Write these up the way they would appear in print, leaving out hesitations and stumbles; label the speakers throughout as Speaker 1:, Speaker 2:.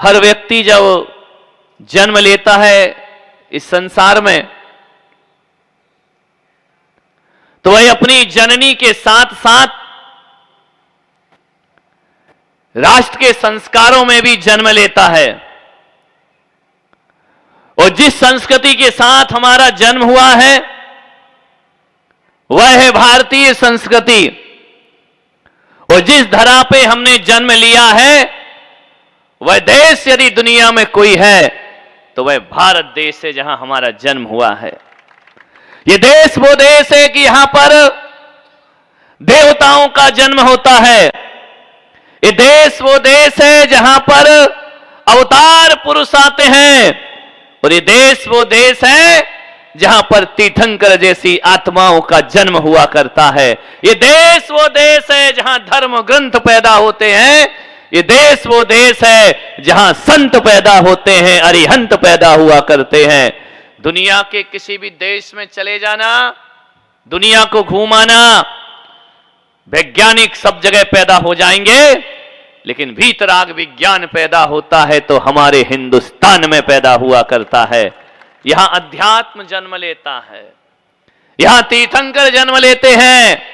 Speaker 1: हर व्यक्ति जब जन्म लेता है इस संसार में तो वह अपनी जननी के साथ साथ राष्ट्र के संस्कारों में भी जन्म लेता है। और जिस संस्कृति के साथ हमारा जन्म हुआ है वह है भारतीय संस्कृति। और जिस धरा पे हमने जन्म लिया है वह देश यदि दुनिया में कोई है तो वह भारत देश है जहां हमारा जन्म हुआ है। यह देश वो देश है कि यहां पर देवताओं का जन्म होता है। ये देश वो देश है जहां पर अवतार पुरुष आते हैं। और ये देश वो देश है जहां पर तीर्थंकर जैसी आत्माओं का जन्म हुआ करता है। ये देश वो देश है जहां धर्म ग्रंथ पैदा होते हैं। ये देश वो देश है जहां संत पैदा होते हैं, अरिहंत पैदा हुआ करते हैं। दुनिया के किसी भी देश में चले जाना, दुनिया को घूमाना, वैज्ञानिक सब जगह पैदा हो जाएंगे, लेकिन भीतराग विज्ञान पैदा होता है तो हमारे हिंदुस्तान में पैदा हुआ करता है। यहां अध्यात्म जन्म लेता है, यहां तीर्थंकर जन्म लेते हैं।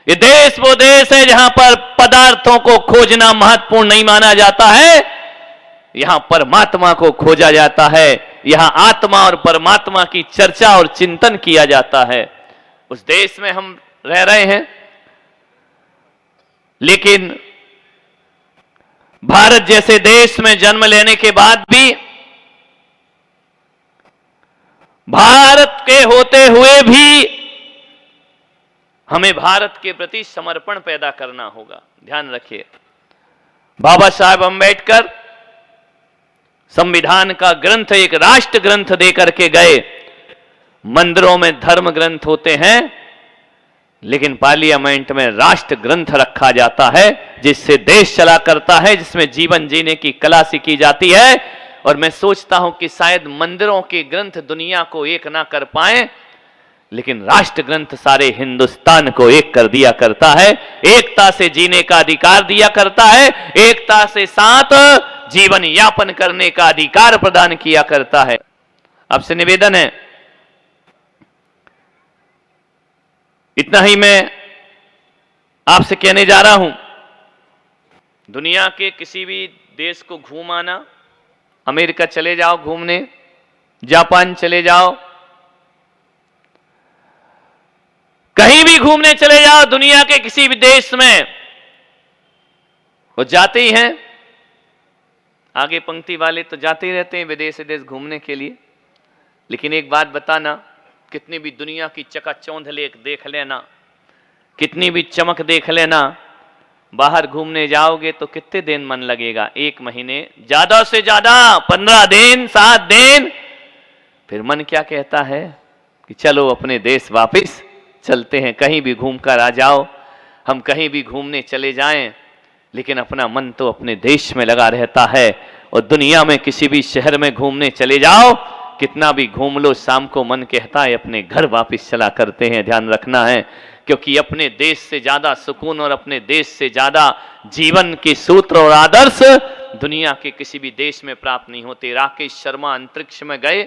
Speaker 1: ये देश वो देश है जहां पर पदार्थों को खोजना महत्वपूर्ण नहीं माना जाता है, यहां परमात्मा को खोजा जाता है। यहां आत्मा और परमात्मा की चर्चा और चिंतन किया जाता है। उस देश में हम रह रहे हैं, लेकिन भारत जैसे देश में जन्म लेने के बाद भी भारत के होते हुए भी हमें भारत के प्रति समर्पण पैदा करना होगा। ध्यान रखिए, बाबा साहेब अंबेडकर संविधान का ग्रंथ एक राष्ट्र ग्रंथ देकर के गए। मंदिरों में धर्म ग्रंथ होते हैं, लेकिन पार्लियामेंट में राष्ट्र ग्रंथ रखा जाता है जिससे देश चला करता है, जिसमें जीवन जीने की कला सीखी जाती है। और मैं सोचता हूं कि शायद मंदिरों के ग्रंथ दुनिया को एक ना कर पाए, लेकिन राष्ट्र ग्रंथ सारे हिंदुस्तान को एक कर दिया करता है, एकता से जीने का अधिकार दिया करता है, एकता से साथ जीवन यापन करने का अधिकार प्रदान किया करता है। आपसे निवेदन है, इतना ही मैं आपसे कहने जा रहा हूं। दुनिया के किसी भी देश को घूम आना, अमेरिका चले जाओ घूमने, जापान चले जाओ, कहीं भी घूमने चले जाओ दुनिया के किसी भी देश में, वो जाते ही हैं। आगे पंक्ति वाले तो जाते ही रहते हैं विदेश देश घूमने के लिए। लेकिन एक बात बताना, कितनी भी दुनिया की चकाचौंध देख लेना, कितनी भी चमक देख लेना, बाहर घूमने जाओगे तो कितने दिन मन लगेगा? 1 महीने, ज्यादा से ज्यादा 15 दिन, 7 दिन। फिर मन क्या कहता है कि चलो अपने देश वापस चलते हैं, कहीं भी घूम कर आ जाओ। हम कहीं भी घूमने चले जाएं, लेकिन अपना मन तो अपने देश में लगा रहता है। और दुनिया में किसी भी शहर में घूमने चले जाओ, कितना भी घूम लो, शाम को मन कहता है अपने घर वापस चला करते हैं। ध्यान रखना है, क्योंकि अपने देश से ज्यादा सुकून और अपने देश से ज्यादा जीवन के सूत्र और आदर्श दुनिया के किसी भी देश में प्राप्त नहीं होते। राकेश शर्मा अंतरिक्ष में गए,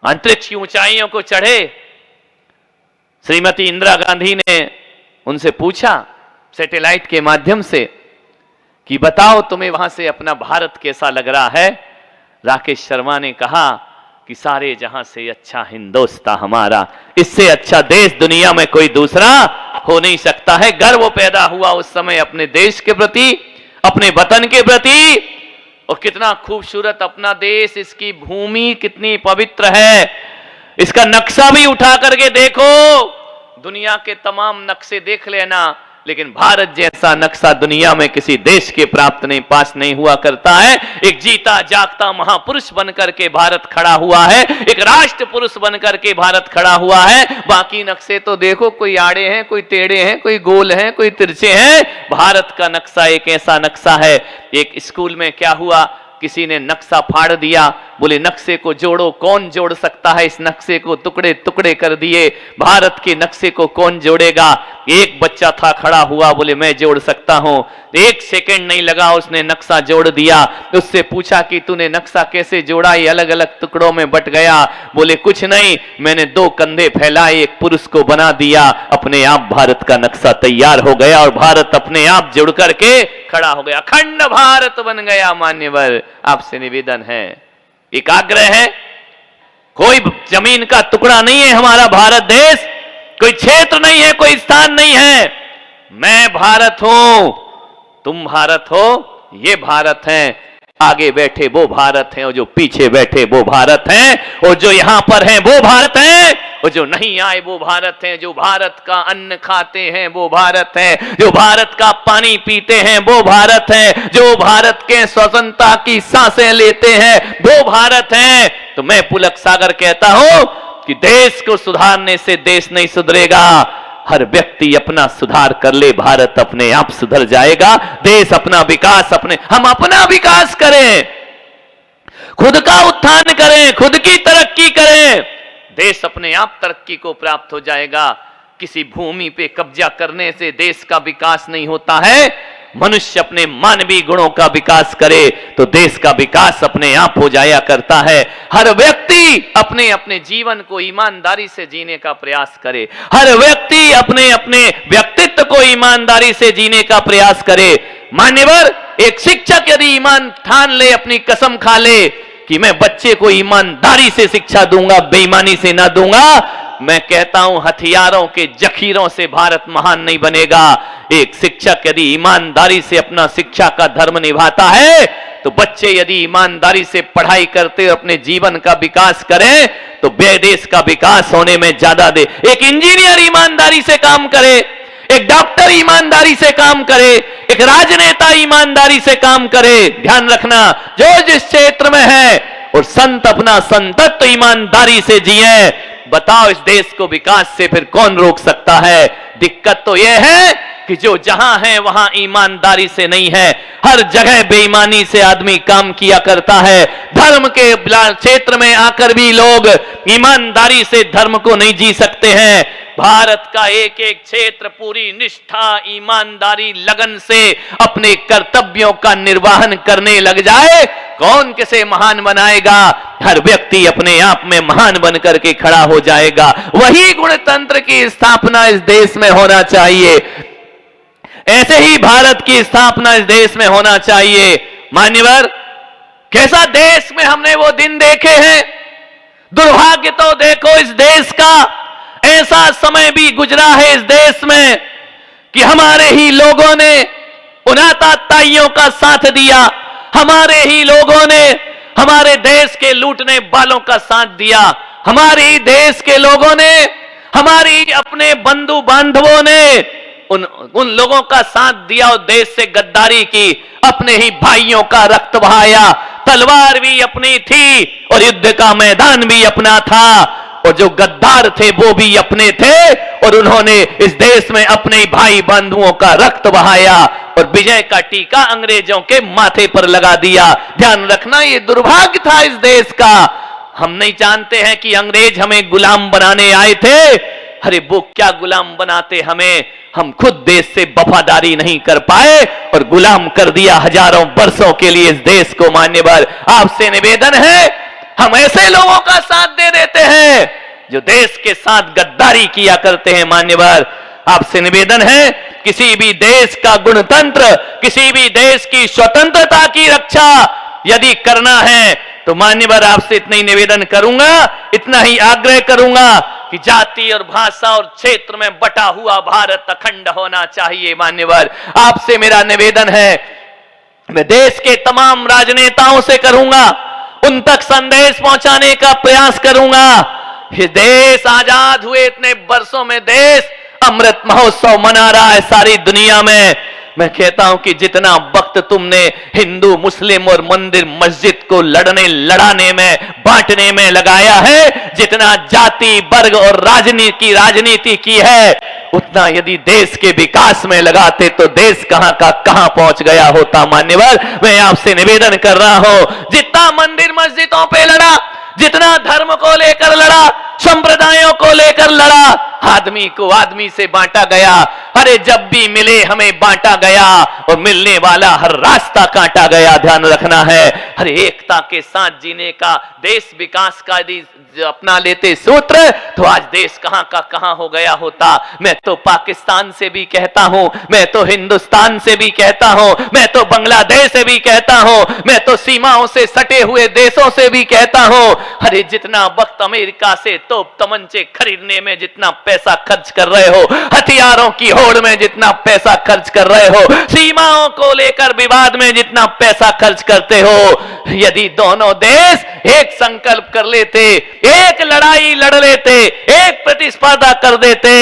Speaker 1: अंतरिक्ष की ऊंचाइयों को चढ़े। श्रीमती इंदिरा गांधी ने उनसे पूछा सैटेलाइट के माध्यम से कि बताओ तुम्हें वहां से अपना भारत कैसा लग रहा है? राकेश शर्मा ने कहा कि सारे जहां से अच्छा हिंदुस्तान हमारा, इससे अच्छा देश दुनिया में कोई दूसरा हो नहीं सकता है। गर्व पैदा हुआ उस समय अपने देश के प्रति, अपने वतन के प्रति। और कितना खूबसूरत अपना देश, इसकी भूमि कितनी पवित्र है। इसका नक्शा भी उठा करके देखो, दुनिया के तमाम नक्शे देख लेना, लेकिन भारत जैसा नक्शा दुनिया में किसी देश के प्राप्त नहीं, पास नहीं हुआ करता है। एक जीता जागता महापुरुष बनकर के भारत खड़ा हुआ है, एक राष्ट्र पुरुष बनकर के भारत खड़ा हुआ है। बाकी नक्शे तो देखो, कोई आड़े हैं, कोई टेढ़े हैं, कोई गोल हैं, कोई तिरछे हैं। भारत का नक्शा एक ऐसा नक्शा है। एक स्कूल में क्या हुआ, किसी ने नक्शा फाड़ दिया, बोले नक्शे को जोड़ो, कौन जोड़ सकता है इस नक्शे को, टुकड़े टुकड़े कर दिए, भारत के नक्शे को कौन जोड़ेगा। एक बच्चा था खड़ा हुआ, बोले मैं जोड़ सकता हूं। एक सेकंड नहीं लगा, उसने नक्शा जोड़ दिया। उससे पूछा कि तूने नक्शा कैसे जोड़ा, ये अलग अलग टुकड़ों में बट गया। बोले कुछ नहीं, मैंने दो कंधे फैलाए, एक पुरुष को बना दिया, अपने आप भारत का नक्शा तैयार हो गया और भारत अपने आप जुड़ करके खड़ा हो गया, अखंड भारत बन गया। मान्यवर, आपसे निवेदन है, एक आग्रह है, कोई जमीन का टुकड़ा नहीं है हमारा भारत देश, कोई क्षेत्र नहीं है, कोई स्थान नहीं है। मैं भारत हूं, तुम भारत हो, ये भारत है, आगे बैठे वो भारत हैं, और जो पीछे बैठे वो भारत हैं, और जो यहां पर हैं वो भारत हैं, और जो नहीं आए वो भारत हैं, जो भारत का अन्न खाते हैं वो भारत हैं, जो भारत का पानी पीते हैं वो भारत हैं, जो भारत के स्वतंत्रता की सांसें लेते हैं वो भारत हैं। तो मैं पुलक सागर कहता हूं कि देश को सुधारने से देश नहीं सुधरेगा, हर व्यक्ति अपना सुधार कर ले, भारत अपने आप सुधर जाएगा। देश अपना विकास हम अपना विकास करें, खुद का उत्थान करें, खुद की तरक्की करें, देश अपने आप तरक्की को प्राप्त हो जाएगा। किसी भूमि पे कब्जा करने से देश का विकास नहीं होता है। मनुष्य अपने मानवीय गुणों का विकास करे तो देश का विकास अपने आप हो जाया करता है। हर व्यक्ति अपने अपने जीवन को ईमानदारी से जीने का प्रयास करे, हर व्यक्ति अपने अपने व्यक्तित्व को ईमानदारी से जीने का प्रयास करे। मान्यवर, एक शिक्षक यदि ईमान ठान ले, अपनी कसम खा ले कि मैं बच्चे को ईमानदारी से शिक्षा दूंगा, बेईमानी से ना दूंगा, मैं कहता हूं हथियारों के जखीरों से भारत महान नहीं बनेगा। एक शिक्षक यदि ईमानदारी से अपना शिक्षा का धर्म निभाता है, तो बच्चे यदि ईमानदारी से पढ़ाई करते और अपने जीवन का विकास करें, तो देश का विकास होने में ज्यादा दे। एक इंजीनियर ईमानदारी से काम करे, एक डॉक्टर ईमानदारी से काम करे, एक राजनेता ईमानदारी से काम करे। ध्यान रखना, जो जिस क्षेत्र में है और संत अपना संतत्व ईमानदारी से जिए। बताओ, इस देश को विकास से फिर कौन रोक सकता है? दिक्कत तो यह है कि जो जहां है वहां ईमानदारी से नहीं है, हर जगह बेईमानी से आदमी काम किया करता है। धर्म के क्षेत्र में आकर भी लोग ईमानदारी से धर्म को नहीं जी सकते हैं। भारत का एक एक क्षेत्र पूरी निष्ठा, ईमानदारी, लगन से अपने कर्तव्यों का निर्वहन करने लग जाए, कौन किसे महान बनाएगा? हर व्यक्ति अपने आप में महान बनकर के खड़ा हो जाएगा। वही गुणतंत्र की स्थापना इस देश में होना चाहिए, ऐसे ही भारत की स्थापना इस देश में होना चाहिए। मान्यवर, कैसा देश में हमने वो दिन देखे हैं। दुर्भाग्य तो देखो इस देश का, ऐसा समय भी गुजरा है इस देश में कि हमारे ही लोगों ने उन आतताइयों का साथ दिया, हमारे ही लोगों ने हमारे देश के लूटने वालों का साथ दिया, हमारे ही देश के लोगों ने, हमारी अपने बंधु बांधवों ने उन लोगों का साथ दिया और देश से गद्दारी की, अपने ही भाइयों का रक्त बहाया। तलवार भी अपनी थी और युद्ध का मैदान भी अपना था, और जो गद्दार थे वो भी अपने थे, और उन्होंने इस देश में अपने भाई बंधुओं का रक्त बहाया और विजय का टीका अंग्रेजों के माथे पर लगा दिया। ध्यान रखना, ये दुर्भाग्य था इस देश का। हम नहीं जानते हैं कि अंग्रेज हमें गुलाम बनाने आए थे। अरे वो क्या गुलाम बनाते हमें, हम खुद देश से वफादारी नहीं कर पाए और गुलाम कर दिया हजारों वर्षों के लिए इस देश को। मान्यवर, आपसे निवेदन है, हम ऐसे लोगों का साथ दे देते हैं जो देश के साथ गद्दारी किया करते हैं। मान्यवर, आपसे निवेदन है, किसी भी देश का गणतंत्र, किसी भी देश की स्वतंत्रता की रक्षा यदि करना है तो मान्यवर आपसे इतना ही निवेदन करूंगा, इतना ही आग्रह करूंगा कि जाति और भाषा और क्षेत्र में बटा हुआ भारत अखंड होना चाहिए। मान्यवर, आपसे मेरा निवेदन है, मैं देश के तमाम राजनेताओं से करूंगा, उन तक संदेश पहुंचाने का प्रयास करूंगा। ये देश आजाद हुए इतने वर्षों में देश अमृत महोत्सव मना रहा है सारी दुनिया में। मैं कहता हूं कि जितना वक्त तुमने हिंदू, मुस्लिम और मंदिर मस्जिद को लड़ाने में, बांटने में लगाया है, जितना जाति, वर्ग और राजनीति की है, उतना यदि देश के विकास में लगाते तो देश कहां का कहां पहुंच गया होता। मान्यवर, मैं आपसे निवेदन कर रहा हूं, जितना मंदिर मस्जिदों पे लड़ा, जितना धर्म को लेकर लड़ा, संप्रदायों को लेकर लड़ा, आदमी को आदमी से बांटा गया। अरे जब भी मिले हमें बांटा गया और मिलने वाला हर रास्ता काटा गया। ध्यान रखना है, हर एकता के साथ जीने का, देश विकास का यदि अपना लेते सूत्र तो आज देश कहां का कहां हो गया होता। मैं तो पाकिस्तान से भी कहता हूं, मैं तो हिंदुस्तान से भी कहता हूं, मैं तो बांग्लादेश से भी कहता हूं, मैं तो सीमाओं से सटे हुए देशों से भी कहता हूं, अरे जितना वक्त अमेरिका से तोप तमंचे खरीदने में जितना पैसा खर्च कर रहे हो, हथियारों की होड़ में जितना पैसा खर्च कर रहे हो, सीमाओं को लेकर विवाद में जितना पैसा खर्च करते हो, यदि दोनों देश एक संकल्प कर लेते, एक लड़ाई लड़ लेते, एक प्रतिस्पर्धा कर देते,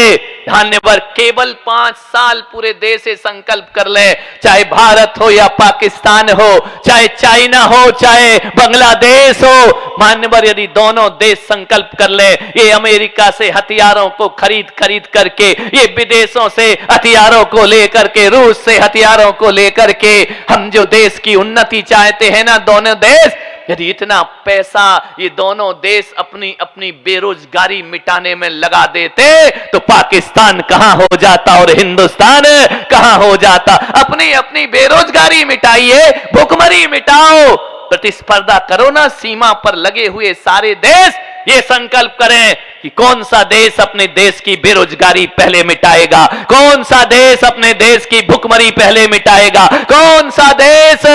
Speaker 1: धन्यवाद, केवल 5 साल पूरे देश से संकल्प कर ले, चाहे भारत हो या पाकिस्तान हो, चाहे चाइना हो, चाहे बांग्लादेश हो, मान्यवर, यदि दोनों देश संकल्प कर ले, ये अमेरिका से हथियारों को खरीद करके, ये विदेशों से हथियारों को लेकर के, रूस से हथियारों को लेकर के, हम जो देश की उन्नति चाहते हैं ना दोनों देश, यदि इतना पैसा ये दोनों देश अपनी अपनी बेरोजगारी मिटाने में लगा देते तो पाकिस्तान कहां हो जाता और हिंदुस्तान कहां हो जाता। अपनी अपनी बेरोजगारी मिटाइए, भुखमरी मिटाओ, प्रतिस्पर्धा करो ना। सीमा पर लगे हुए सारे देश ये संकल्प करें कि कौन सा देश अपने देश की बेरोजगारी पहले मिटाएगा, कौन सा देश अपने देश की भुखमरी पहले मिटाएगा, कौन सा देश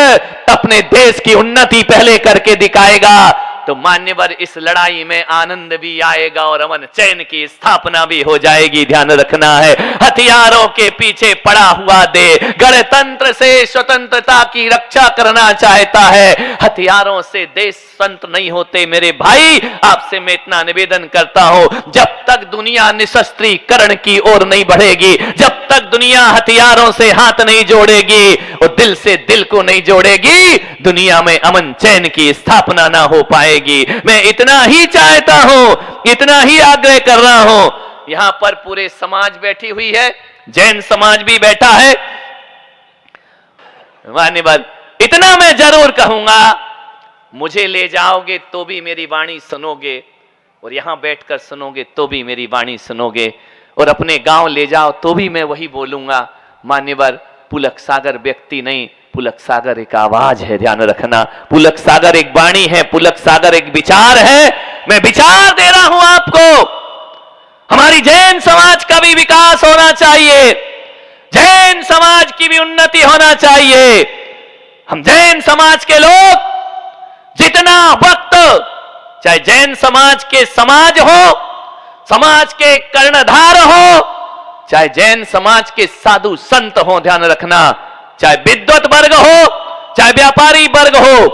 Speaker 1: अपने देश की उन्नति पहले करके दिखाएगा। तो मान्यवर, इस लड़ाई में आनंद भी आएगा और अमन चैन की स्थापना भी हो जाएगी। ध्यान रखना है, हथियारों के पीछे पड़ा हुआ दे गणतंत्र से स्वतंत्रता की रक्षा करना चाहता है, हथियारों से देश संत नहीं होते। मेरे भाई, आपसे मैं इतना निवेदन करता हूं, जब तक दुनिया निशस्त्रीकरण की ओर नहीं बढ़ेगी, जब तक दुनिया हथियारों से हाथ नहीं जोड़ेगी और दिल से दिल को नहीं जोड़ेगी, दुनिया में अमन चैन की स्थापना ना हो पाएगी। मैं इतना ही चाहता हूं, इतना ही आग्रह कर रहा हूं। यहां पर पूरे समाज बैठी हुई है, जैन समाज भी बैठा है। मान्यवर, इतना मैं जरूर कहूंगा, मुझे ले जाओगे तो भी मेरी वाणी सुनोगे और यहां बैठकर सुनोगे तो भी मेरी वाणी सुनोगे, और अपने गांव ले जाओ तो भी मैं वही बोलूंगा। मान्यवर, पुलक सागर व्यक्ति नहीं, पुलक सागर एक आवाज है। ध्यान रखना, पुलक सागर एक वाणी है, पुलक सागर एक विचार है। मैं विचार दे रहा हूं आपको, हमारी जैन समाज का भी विकास होना चाहिए, जैन समाज की भी उन्नति होना चाहिए। हम जैन समाज के लोग जितना वक्त, चाहे जैन समाज के समाज हो, समाज के कर्णधार हो, चाहे जैन समाज के साधु संत हो, ध्यान रखना, चाहे विद्वत वर्ग हो, चाहे व्यापारी वर्ग हो,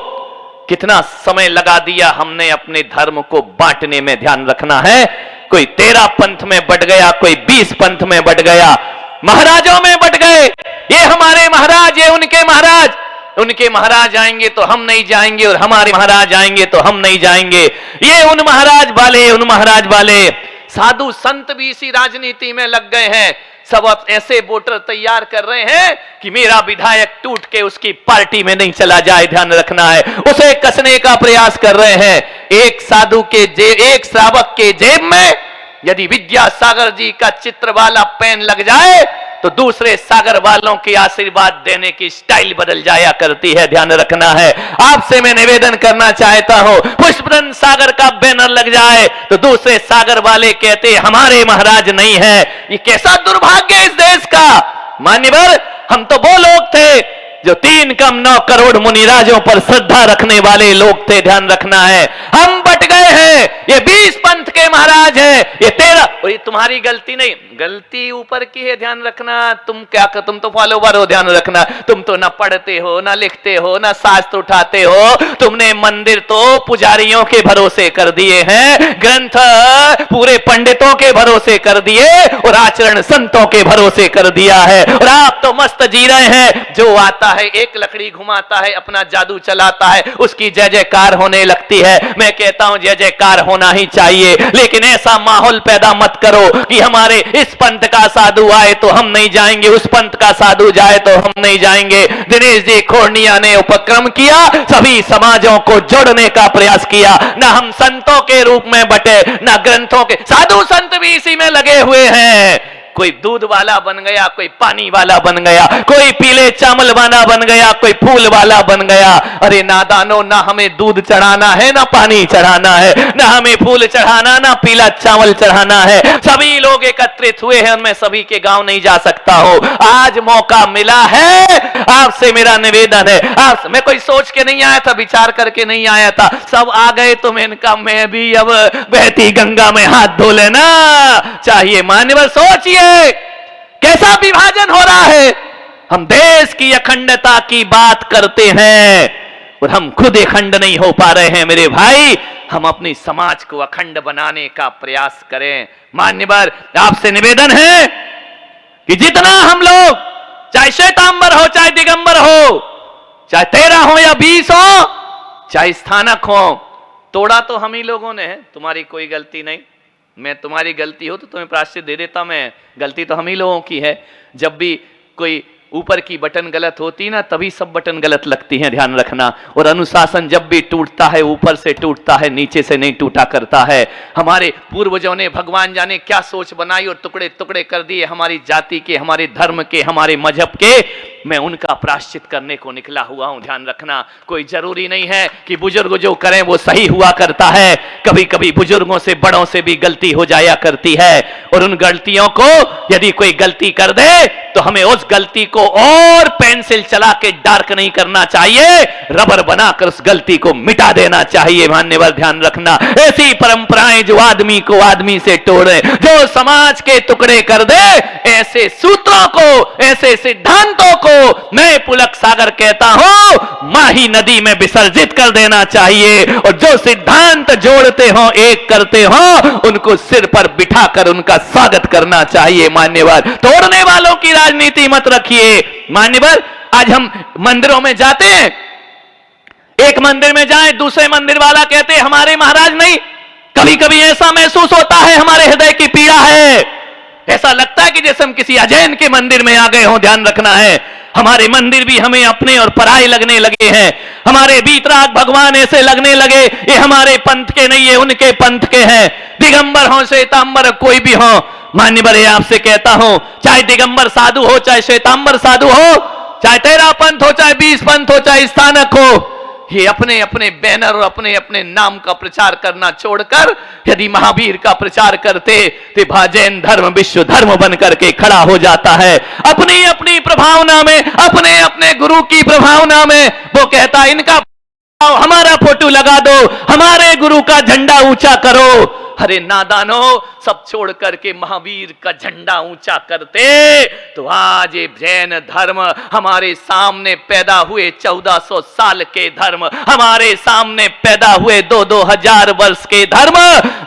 Speaker 1: कितना समय लगा दिया हमने अपने धर्म को बांटने में। ध्यान रखना है, कोई 13 पंथ में बट गया, कोई 20 पंथ में बट गया, महाराजों में बट गए। ये हमारे महाराज, ये उनके महाराज, उनके महाराज आएंगे तो हम नहीं जाएंगे और हमारे महाराज आएंगे तो हम नहीं जाएंगे। ये उन महाराज वाले, उन महाराज वाले। साधु संत भी इसी राजनीति में लग गए हैं। सब ऐसे वोटर तैयार कर रहे हैं कि मेरा विधायक टूट के उसकी पार्टी में नहीं चला जाए। ध्यान रखना है, उसे कसने का प्रयास कर रहे हैं। एक साधु के एक श्रावक के जेब में यदि विद्यासागर जी का चित्र वाला पेन लग जाए तो दूसरे सागर वालों के आशीर्वाद देने की स्टाइल बदल जाया करती है। ध्यान रखना है, आपसे मैं निवेदन करना चाहता हूं, पुष्परंग सागर का बैनर लग जाए तो दूसरे सागर वाले कहते हमारे महाराज नहीं है। ये कैसा दुर्भाग्य है इस देश का। मान्यवर, हम तो वो लोग थे जो 3 कम 9 करोड़ मुनिराजों पर श्रद्धा रखने वाले लोग थे। ध्यान रखना है, हम बट गए हैं। ये 20 पंथ के महाराज हैं, ये 13। और ये तुम्हारी गलती नहीं, गलती ऊपर की है। ध्यान रखना, तुम क्या कर, तुम तो फॉलोवर हो। ध्यान रखना, तुम तो ना पढ़ते हो, ना लिखते हो, ना शास्त्र उठाते हो। तुमने मंदिर तो पुजारियों के भरोसे कर दिए हैं, ग्रंथ पूरे पंडितों के भरोसे कर दिए और आचरण संतों के भरोसे कर दिया है। और आप तो मस्त जी रहे हैं। जो आता है एक लकड़ी घुमाता है, अपना जादू चलाता है, उसकी जय जयकार होने लगती है। मैं कहता कहता हूं जय जयकार होना ही चाहिए, लेकिन ऐसा माहौल पैदा मत करो कि हमारे इस पंथ का साधु आए तो हम नहीं जाएंगे, उस पंथ का साधु जाए तो हम नहीं जाएंगे। दिनेश जी खोरनिया ने उपक्रम किया, सभी समाजों को जोड़ने का प्रयास किया। ना हम संतों के रूप में बटे, ना ग्रंथों के, साधु संत भी इसी में लगे हुए हैं। कोई दूध वाला बन गया, कोई पानी वाला बन गया, कोई पीले चावल वाला बन गया, कोई फूल वाला बन गया। अरे नादानो, ना हमें दूध चढ़ाना है ना पानी चढ़ाना है, ना हमें फूल चढ़ाना ना पीला चावल चढ़ाना है। सभी लोग एकत्रित हुए हैं, मैं सभी के गांव नहीं जा सकता हूं। आज मौका मिला है, आपसे मेरा निवेदन है। आप, मैं कोई सोच के नहीं आया था, विचार करके नहीं आया था, सब आ गए तो मैंने कहा मैं भी अब बहती गंगा में हाथ धो लेना चाहिए। मान्यवर सोचिए कैसा विभाजन हो रहा है। हम देश की अखंडता की बात करते हैं और हम खुद अखंड नहीं हो पा रहे हैं। मेरे भाई, हम अपनी समाज को अखंड बनाने का प्रयास करें। मान्यवर, आपसे निवेदन है कि जितना हम लोग, चाहे श्वेतांबर हो, चाहे दिगंबर हो, चाहे 13 हो या 20 हो, चाहे स्थानक हो, तोड़ा तो हम ही लोगों ने है, तुम्हारी कोई गलती नहीं। मैं तुम्हारी गलती हो तो तुम्हें प्रायश्चित दे देता, मैं गलती तो हम ही लोगों की है। जब भी कोई ऊपर की बटन गलत होती ना, तभी सब बटन गलत लगती हैं, ध्यान रखना। और अनुशासन जब भी टूटता है, ऊपर से टूटता है, नीचे से नहीं टूटा करता है। हमारे पूर्वजों ने भगवान जाने क्या सोच बनाई और टुकड़े टुकड़े कर दिए हमारी जाति के, हमारे धर्म के, हमारे मजहब के। मैं उनका प्रायश्चित करने को निकला हुआ हूं, ध्यान रखना। कोई जरूरी नहीं है कि बुजुर्ग जो करें वो सही हुआ करता है। कभी कभी बुजुर्गों से, बड़ों से भी गलती हो जाया करती है, और उन गलतियों को यदि कोई गलती कर दे तो हमें उस गलती को और पेंसिल चला के डार्क नहीं करना चाहिए, रबर बनाकर उस गलती को मिटा देना चाहिए। मान्यवर, ध्यान रखना। ऐसी परंपराएं जो आदमी को आदमी से तोड़े, जो समाज के टुकड़े कर दे, ऐसे सूत्रों को, ऐसे सिद्धांतों को मैं पुलक सागर कहता हूं, माही नदी में विसर्जित कर देना चाहिए। और जो सिद्धांत जोड़ते हो, एक करते हो, उनको सिर पर बिठाकर उनका स्वागत करना चाहिए। मान्यवर, तोड़ने वालों की राजनीति मत रखिए। मान्यवर, आज हम मंदिरों में जाते हैं, एक मंदिर में जाएं, दूसरे मंदिर वाला कहते हैं हमारे महाराज नहीं। कभी कभी ऐसा महसूस होता है हमारे हृदय की पीड़ा है, ऐसा लगता है कि जैसे हम किसी अजैन के मंदिर में आ गए हों। ध्यान रखना है, हमारे मंदिर भी हमें अपने और पराये लगने लगे हैं। हमारे वीतराग भगवान ऐसे लगने लगे ये हमारे पंथ के नहीं, ये उनके पंथ के हैं। दिगंबर हो, श्वेतांबर, कोई भी हो। मान्यवर, आपसे कहता हूं, चाहे दिगंबर साधु हो, चाहे श्वेतांबर साधु हो, चाहे 13 पंथ हो, चाहे 20 पंथ हो, चाहे स्थानक हो, ये अपने अपने बैनर और अपने अपने नाम का प्रचार करना छोड़कर यदि महावीर का प्रचार करते तो जैन धर्म विश्व धर्म बन करके खड़ा हो जाता है। अपनी अपनी प्रभावना में, अपने अपने गुरु की प्रभावना में वो कहता है इनका हमारा फोटो लगा दो, हमारे गुरु का झंडा ऊंचा करो। अरे नादानो, सब छोड़ करके महावीर का झंडा ऊंचा करते तो आज ये जैन धर्म हमारे सामने पैदा हुए 1400 साल के धर्म, हमारे सामने पैदा हुए 2-2000 वर्ष के धर्म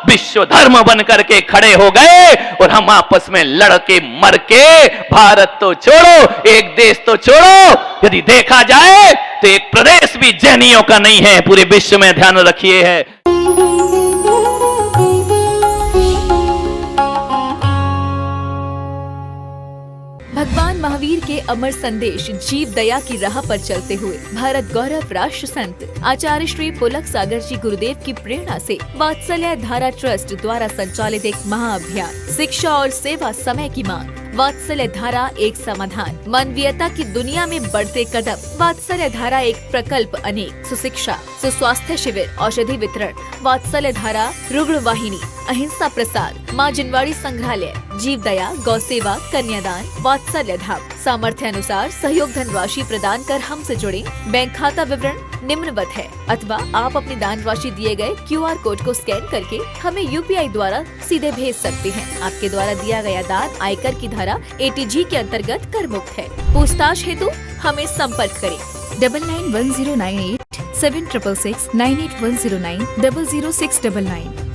Speaker 1: विश्व धर्म बन करके खड़े हो गए। और हम आपस में लड़के मर के, भारत तो छोड़ो, एक देश तो छोड़ो, यदि देखा जाए तो एक प्रदेश भी जैनियों का नहीं है पूरे विश्व में, ध्यान रखिए है।
Speaker 2: भगवान महावीर के अमर संदेश जीव दया की राह पर चलते हुए भारत गौरव राष्ट्र संत आचार्य श्री पुलक सागर जी गुरुदेव की प्रेरणा से वात्सल्य धारा ट्रस्ट द्वारा संचालित एक महाअभियान शिक्षा और सेवा समय की मांग। वात्सल्य धारा एक समाधान, मानवीयता की दुनिया में बढ़ते कदम। वात्सल्य धारा एक प्रकल्प अनेक, सुशिक्षा, सुस्वास्थ्य शिविर, औषधि वितरण। वात्सल्य धारा रुग्ण वाहिनी, अहिंसा प्रसार, माँ जिनवाड़ी संग्रहालय, जीव दया, गौ सेवा, कन्यादान, वात्सल्य धाम। सामर्थ्य अनुसार सहयोग धनराशि प्रदान कर हमसे जुड़े। बैंक खाता विवरण निम्नवत है, अथवा आप अपनी दान राशि दिए गए QR कोड को स्कैन करके हमें UPI द्वारा सीधे भेज सकते हैं। आपके द्वारा दिया गया दान आयकर की धारा ATG के अंतर्गत कर मुक्त है। पूछताछ हेतु हमें संपर्क करें 991098 7666 98109 00699।